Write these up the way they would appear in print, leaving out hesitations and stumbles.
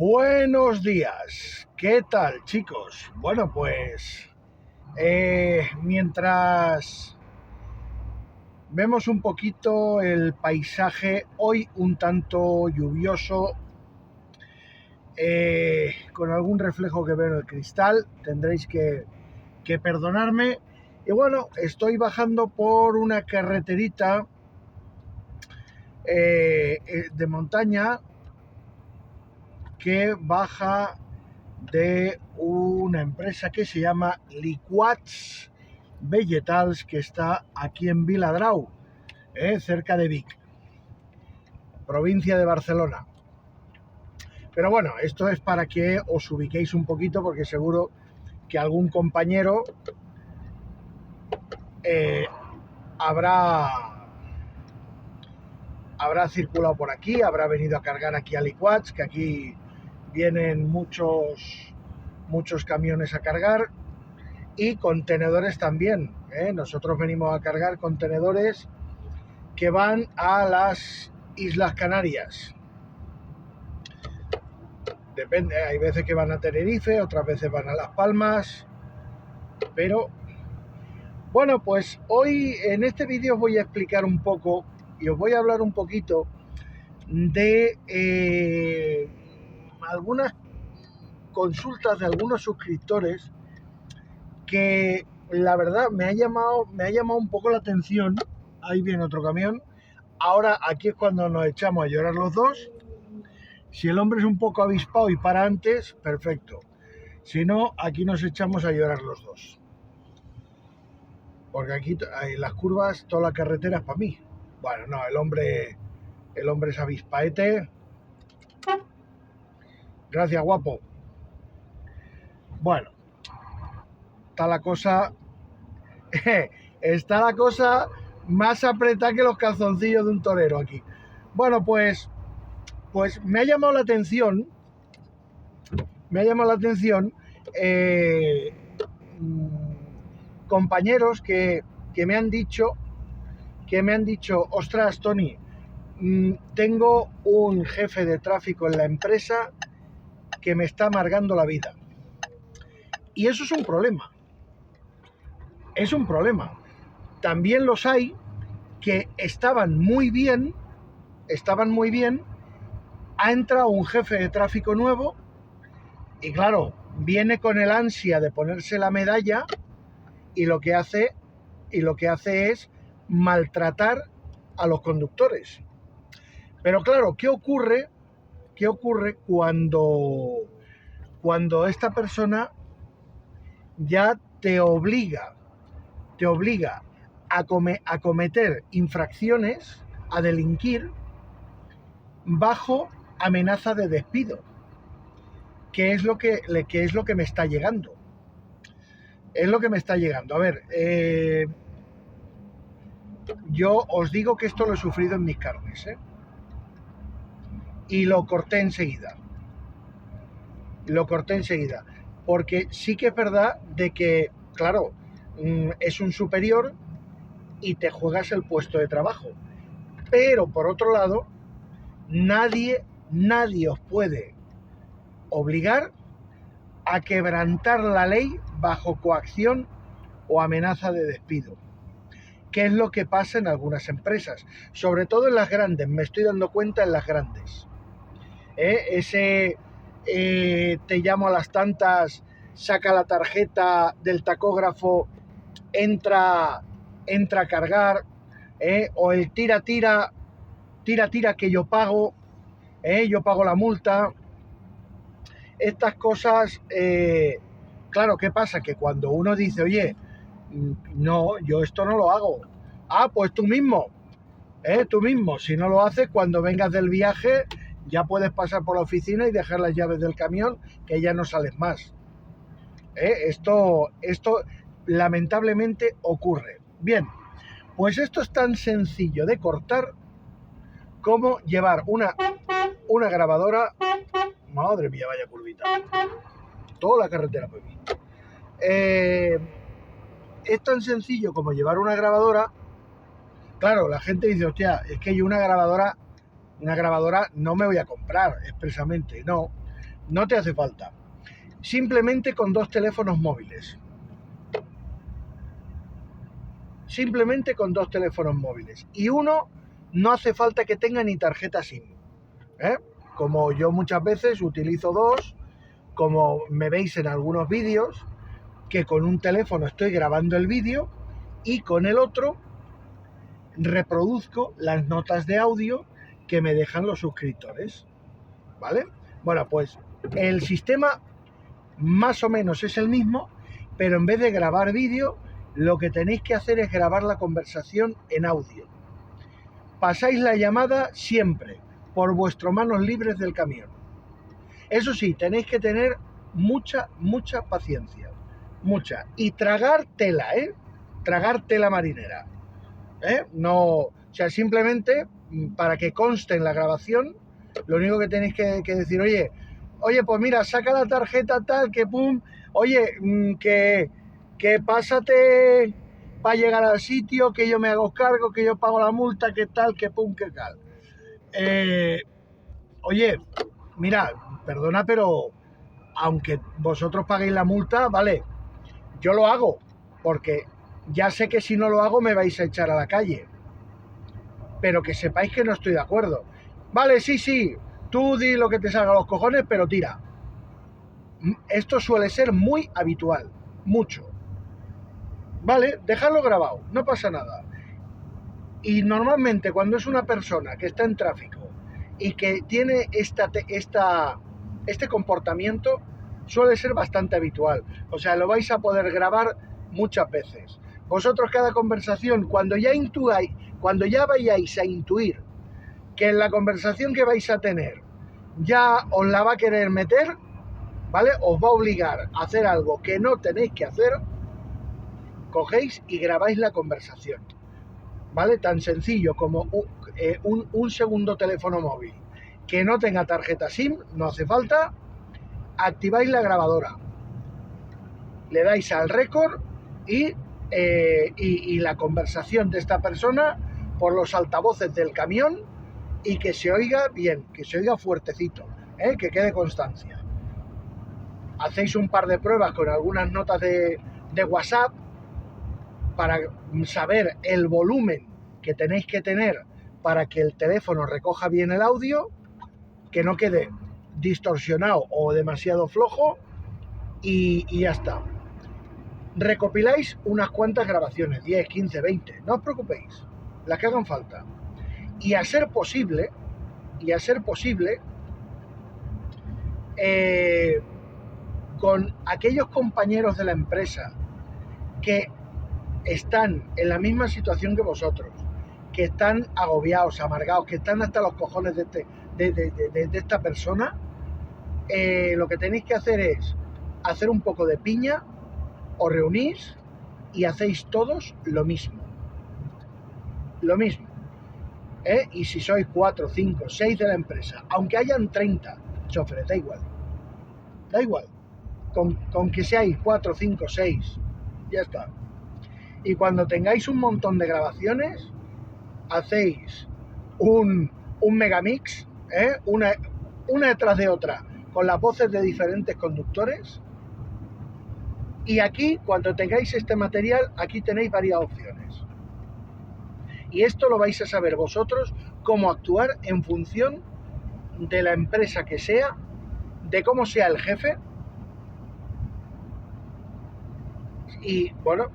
Buenos días, ¿qué tal, chicos? Bueno, pues mientras vemos un poquito el paisaje, hoy un tanto lluvioso, con algún reflejo que veo en el cristal, tendréis que perdonarme. Y bueno, estoy bajando por una carreterita de montaña que baja de una empresa que se llama Liquats Vegetals, que está aquí en Viladrau, cerca de Vic, provincia de Barcelona. Pero bueno, esto es para que os ubiquéis un poquito, porque seguro que algún compañero eh, habrá circulado por aquí, habrá venido a cargar aquí a Liquats, que aquí vienen muchos camiones a cargar, y contenedores también. Nosotros venimos a cargar contenedores que van a las Islas Canarias. Depende, hay veces que van a Tenerife, otras veces van a Las Palmas, pero bueno, pues hoy en este vídeo os voy a explicar un poco y os voy a hablar un poquito de algunas consultas de algunos suscriptores que la verdad me ha llamado un poco la atención. Ahí viene otro camión. Ahora aquí es cuando nos echamos a llorar los dos. Si el hombre es un poco avispado y para antes, perfecto. Si no, aquí nos echamos a llorar los dos. Porque aquí en las curvas toda la carretera es para mí. Bueno, no, el hombre es avispaete. Gracias, guapo. Bueno, está la cosa más apretada que los calzoncillos de un torero aquí. Bueno, pues me ha llamado la atención compañeros que me han dicho, ostras, Tony, tengo un jefe de tráfico en la empresa que me está amargando la vida. Y eso es un problema. También los hay que estaban muy bien, ha entrado un jefe de tráfico nuevo y claro, viene con el ansia de ponerse la medalla y lo que hace es maltratar a los conductores. Pero claro, ¿qué ocurre cuando esta persona ya te obliga a cometer infracciones, a delinquir bajo amenaza de despido? ¿Qué es lo que me está llegando? A ver, yo os digo que esto lo he sufrido en mis carnes, y lo corté enseguida. Porque sí que es verdad de que, claro, es un superior y te juegas el puesto de trabajo. Pero por otro lado, nadie os puede obligar a quebrantar la ley bajo coacción o amenaza de despido. ¿Qué es lo que pasa en algunas empresas? Sobre todo en las grandes, me estoy dando cuenta en las grandes. Te llamo a las tantas, saca la tarjeta del tacógrafo, entra a cargar, o el tira que yo pago la multa. Estas cosas, claro, ¿qué pasa? Que cuando uno dice, oye, no, yo esto no lo hago. Ah, pues tú mismo, si no lo haces, cuando vengas del viaje, ya puedes pasar por la oficina y dejar las llaves del camión, que ya no sales más. Esto lamentablemente ocurre. Bien, pues esto es tan sencillo de cortar como llevar una grabadora. Madre mía, vaya curvita. Toda la carretera por aquí. Es tan sencillo como llevar una grabadora. Claro, la gente dice, hostia, es que yo una grabadora no me voy a comprar expresamente, no. No te hace falta. Simplemente con 2 teléfonos móviles. Simplemente con 2 teléfonos móviles. Y uno no hace falta que tenga ni tarjeta SIM. Como yo muchas veces utilizo 2, como me veis en algunos vídeos, que con un teléfono estoy grabando el vídeo y con el otro reproduzco las notas de audio que me dejan los suscriptores, ¿vale? Bueno, pues el sistema más o menos es el mismo, pero en vez de grabar vídeo, lo que tenéis que hacer es grabar la conversación en audio. Pasáis la llamada siempre por vuestras manos libres del camión. Eso sí, tenéis que tener mucha paciencia. Mucha. Y tragar tela, tragar tela marinera. No, o sea, simplemente para que conste en la grabación, lo único que tenéis que decir, oye, pues mira, saca la tarjeta tal, que pum, oye, que pásate para llegar al sitio, que yo me hago cargo, que yo pago la multa, que tal, que pum, que tal. Oye, mira, perdona, pero aunque vosotros paguéis la multa, vale, yo lo hago, porque ya sé que si no lo hago me vais a echar a la calle. Pero que sepáis que no estoy de acuerdo. Vale, sí, tú di lo que te salga a los cojones, pero tira. Esto suele ser muy habitual, mucho. Vale, dejadlo grabado, no pasa nada. Y normalmente cuando es una persona que está en tráfico y que tiene este comportamiento, suele ser bastante habitual. O sea, lo vais a poder grabar muchas veces. Vosotros cada conversación, cuando ya vayáis a intuir que en la conversación que vais a tener ya os la va a querer meter, ¿vale? Os va a obligar a hacer algo que no tenéis que hacer, cogéis y grabáis la conversación, ¿vale? Tan sencillo como un segundo teléfono móvil que no tenga tarjeta SIM, no hace falta, activáis la grabadora, le dais al récord y la conversación de esta persona por los altavoces del camión y que se oiga bien, que se oiga fuertecito, que quede constancia. Hacéis un par de pruebas con algunas notas de WhatsApp para saber el volumen que tenéis que tener para que el teléfono recoja bien el audio, que no quede distorsionado o demasiado flojo, y ya está. Recopiláis unas cuantas grabaciones, 10, 15, 20, no os preocupéis, las que hagan falta. Y a ser posible, con aquellos compañeros de la empresa que están en la misma situación que vosotros, que están agobiados, amargados, que están hasta los cojones de esta persona, lo que tenéis que hacer es hacer un poco de piña, os reunís y hacéis todos lo mismo. Y si sois 4, 5, 6 de la empresa, aunque hayan 30 choferes, da igual, con que seáis 4, 5, 6, ya está. Y cuando tengáis un montón de grabaciones, hacéis un megamix, una detrás de otra, con las voces de diferentes conductores. Y aquí, cuando tengáis este material, aquí tenéis varias opciones. Y esto lo vais a saber vosotros cómo actuar en función de la empresa que sea, de cómo sea el jefe. Y bueno,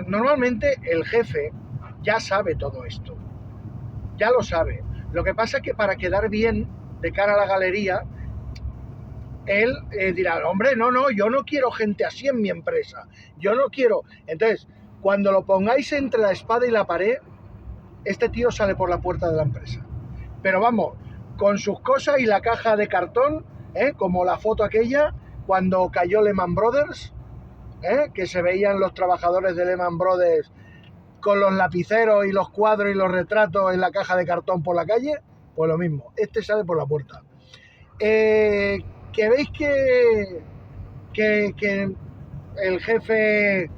normalmente el jefe ya sabe todo esto, ya lo sabe. Lo que pasa es que para quedar bien de cara a la galería, él dirá, hombre, no, yo no quiero gente así en mi empresa, yo no quiero. Entonces, cuando lo pongáis entre la espada y la pared, este tío sale por la puerta de la empresa. Pero vamos, con sus cosas y la caja de cartón, como la foto aquella, cuando cayó Lehman Brothers, que se veían los trabajadores de Lehman Brothers con los lapiceros y los cuadros y los retratos en la caja de cartón por la calle, pues lo mismo, este sale por la puerta. Que veis que el jefe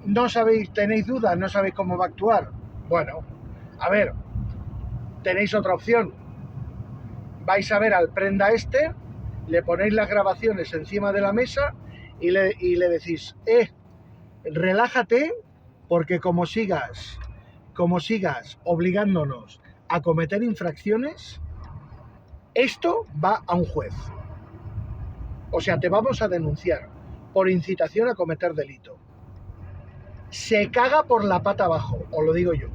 no sabéis, tenéis dudas, no sabéis cómo va a actuar. Bueno, a ver, tenéis otra opción. vais a ver al prenda este, le ponéis las grabaciones encima de la mesa y le decís, relájate, porque como sigas obligándonos a cometer infracciones, esto va a un juez. O sea, te vamos a denunciar por incitación a cometer delito. Se caga por la pata abajo, os lo digo yo.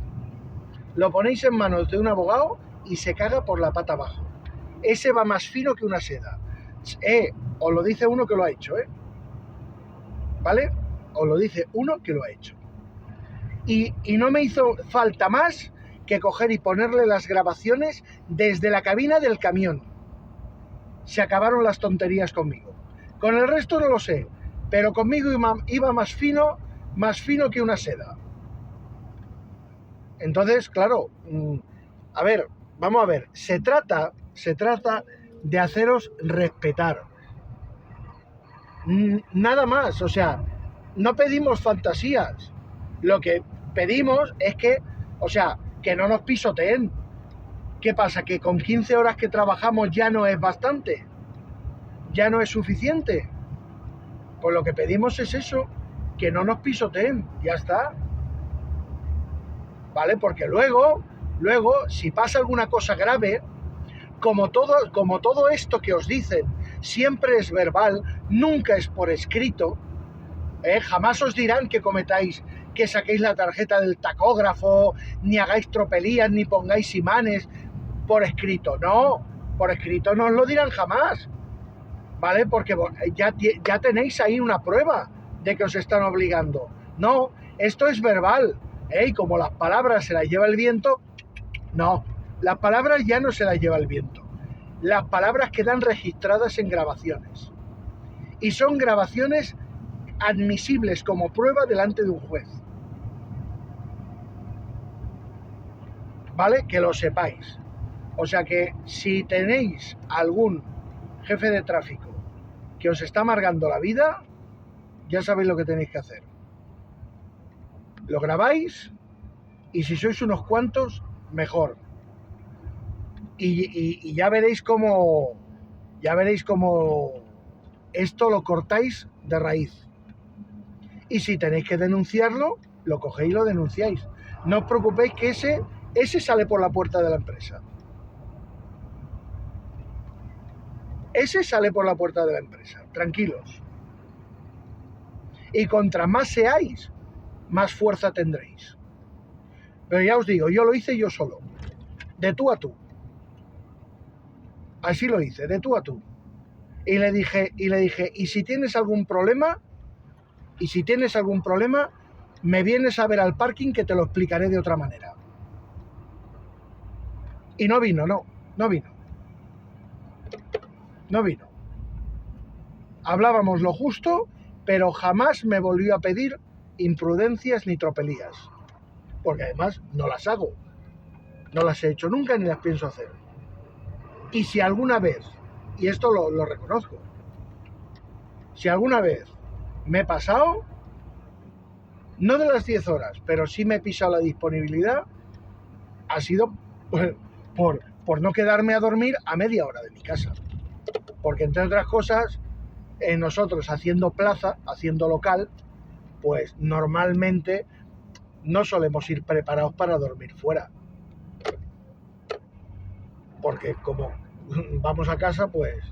Lo ponéis en manos de un abogado y se caga por la pata abajo. Ese va más fino que una seda. Os lo dice uno que lo ha hecho, ¿vale? Os lo dice uno que lo ha hecho. Y no me hizo falta más que coger y ponerle las grabaciones desde la cabina del camión. Se acabaron las tonterías conmigo. Con el resto no lo sé, pero conmigo iba más fino que una seda. Entonces, claro, a ver, vamos a ver, se trata de haceros respetar. Nada más, o sea, no pedimos fantasías. Lo que pedimos es que, o sea, que no nos pisoteen. ¿Qué pasa? ¿Que con 15 horas que trabajamos ya no es bastante? ¿Ya no es suficiente? Pues lo que pedimos es eso, que no nos pisoteen, ya está. ¿Vale? Porque luego, si pasa alguna cosa grave, como todo esto que os dicen, siempre es verbal, nunca es por escrito, jamás os dirán que cometáis, que saquéis la tarjeta del tacógrafo, ni hagáis tropelías, ni pongáis imanes por escrito. No, por escrito no os lo dirán jamás, ¿vale? Porque ya tenéis ahí una prueba de que os están obligando. No, esto es verbal, y como las palabras se las lleva el viento, no, las palabras ya no se las lleva el viento. Las palabras quedan registradas en grabaciones. Y son grabaciones admisibles como prueba delante de un juez. ¿Vale? Que lo sepáis. O sea que si tenéis algún jefe de tráfico que os está amargando la vida, ya sabéis lo que tenéis que hacer. Lo grabáis y si sois unos cuantos, mejor. Y ya veréis cómo esto lo cortáis de raíz. Y si tenéis que denunciarlo, lo cogéis y lo denunciáis. No os preocupéis que ese sale por la puerta de la empresa. Ese sale por la puerta de la empresa. Tranquilos. Y contra más seáis, más fuerza tendréis. Pero ya os digo, yo lo hice yo solo. De tú a tú. Así lo hice, de tú a tú. Y le dije, ¿y si tienes algún problema? Me vienes a ver al parking que te lo explicaré de otra manera. Y no vino. Hablábamos lo justo, pero jamás me volvió a pedir imprudencias ni tropelías. Porque además no las hago. No las he hecho nunca ni las pienso hacer. Y si alguna vez, y esto lo reconozco, si alguna vez me he pasado, no de las 10 horas, pero sí me he pisado la disponibilidad, ha sido por no quedarme a dormir a media hora de mi casa. Porque entre otras cosas, nosotros haciendo plaza, haciendo local, pues normalmente no solemos ir preparados para dormir fuera. Porque como vamos a casa, pues,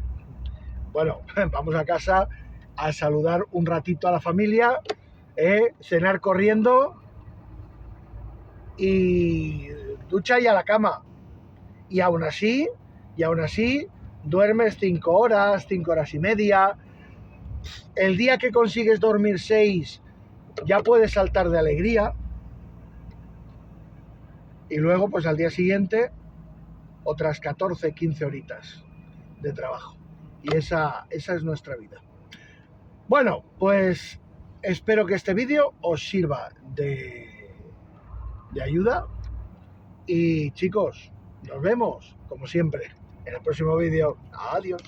bueno, vamos a casa a saludar un ratito a la familia, cenar corriendo y ducha y a la cama. Y aún así, duermes 5 horas y media. El día que consigues dormir 6, ya puedes saltar de alegría. Y luego, pues al día siguiente, otras 14, 15 horitas de trabajo. Y esa es nuestra vida. Bueno, pues espero que este vídeo os sirva de ayuda. Y chicos, nos vemos, como siempre, en el próximo vídeo. Adiós.